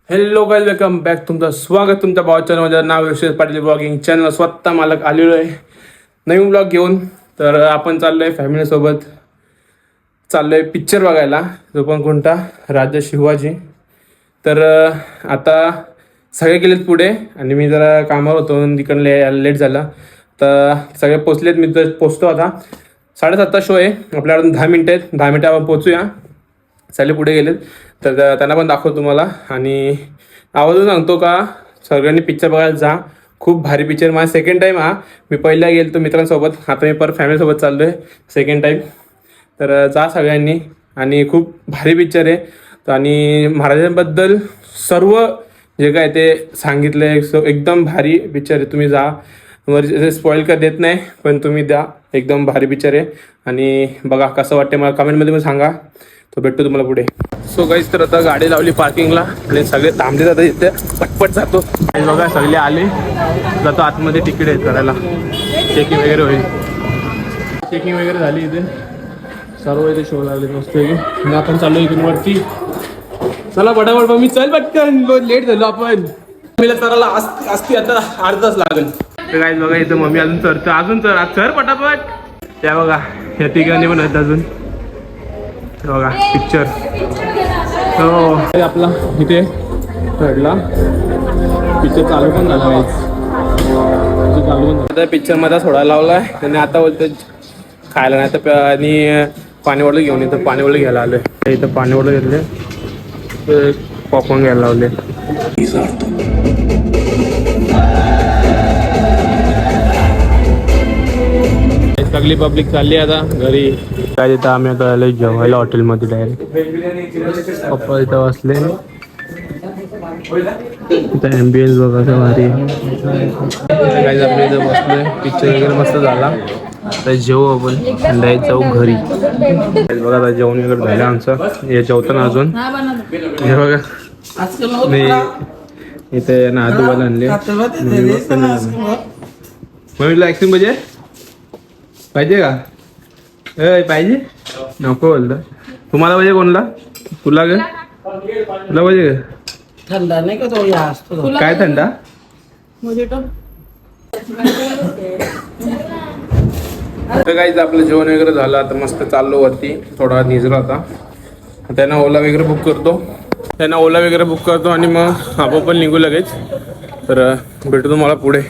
Hello guys, welcome back. तुमचं स्वागत तुमच्या भावा चॅनलमध्ये. नाव विशेष पाटील ब्लॉगिंग चॅनल स्वतः मालक आलेलो आहे नवीन ब्लॉग घेऊन. तर आपण चाललो आहे फॅमिलीसोबत, चाललो आहे पिक्चर बघायला. जो पण कोणता, राजा शिवाजी. तर आता सगळे गेलेत पुढे आणि मी जरा कामावर होतो, तिकडे लेट झाला. तर सगळे पोचलेत, मी तर पोचतो आता. 7:30 शो आहे आपल्याकडून, 10 मिनटं आहेत. 10 मिनटं आपण पोचूया. चालले पुढे गेलेत तर त्यांना पण दाखवतो तुम्हाला. आणि आवाजून सांगतो का, सगळ्यांनी पिक्चर बघायला जा. खूप भारी पिक्चर. माझा सेकंड टाईम हा. मी पहिला गेलो तो मित्रांसोबत, आता मी परत फॅमिलीसोबत चाललो आहे सेकंड टाईम. तर जा सगळ्यांनी. आणि खूप भारी पिक्चर आहे. आणि महाराजांबद्दल सर्व जे काय ते सांगितलं आहे, एकदम भारी पिक्चर आहे. तुम्ही जा, वर स्पॉईल का देत नाही, पण तुम्ही द्या. एकदम भारी पिक्चर आहे. आणि बघा कसं वाटते मला कमेंटमध्ये पण सांगा. तो भेटतो तुम्हाला पुढे. सो गाईज, तर आता गाडी लावली पार्किंगला आणि सगळे थांबले जातात इथे. पटपट जातो. बघा सगळे आले, जातो आतमध्ये तिकीट आहे करायला. चेकिंग वगैरे होईल. चेकिंग वगैरे झाली इथे, सर्व इथे शो लागले मस्त. आपण चाललो इथून वरती. चला पटापट, मी चल पटकन, लेट झालो आपण. मम्मीला चरायला असती आता अर्धा तास लागेल. तर गाईज बघा इथं मम्मी अजून चरतं, अजून चर पटापट. त्या बघा ह्या तिघांनी पण आहेत अजून. बघा पिक्चर हो आपला इथे ठरला. पिक्चर चालू पण झाला आहे, चालू पण झाला. पिक्चरमध्ये सोडायला लावला आहे त्याने. आता बोलतो खायला नाही तर, आणि पाणी बॉटल घेऊन येतं. पाणी बॉटल घ्यायला आलो आहे इथं. पाणी बॉटल घेतले, पॉपकॉर्न घ्यायला लावले. सगळी पब्लिक चालली आता घरी. काय तिथं आम्ही आता आलो जेवायला हॉटेलमध्ये डायरेक्ट. पप्पा इथं बसले. इथं ॲम्बियन्स बघा कसं भारी. काय आपल्या इथं बसलोय, पिक्चर वगैरे मस्त झाला. तर जेवू आपण, संध्याकाळी जाऊ घरी. बघा आता जेवण वगैरे झालं आमचं. हे जेवताना अजून हे बघा मी इथे ना आजोबाला आणले. मम्मीला आईस्क्रीम पाहिजे का? पाहिजे नको बोलतं. तुम्हाला पाहिजे कोणला? तुला ग? तुला पाहिजे का? थंडा नाही का तो? काय थंडा? तर काहीच आपलं जेवण वगैरे झालं. आता मस्त चाललो वरती. थोडा निजला होता. त्यांना ओला वगैरे बुक करतो आणि मग आपण पण निघू लगेच. तर भेटू तुम्हाला पुढे.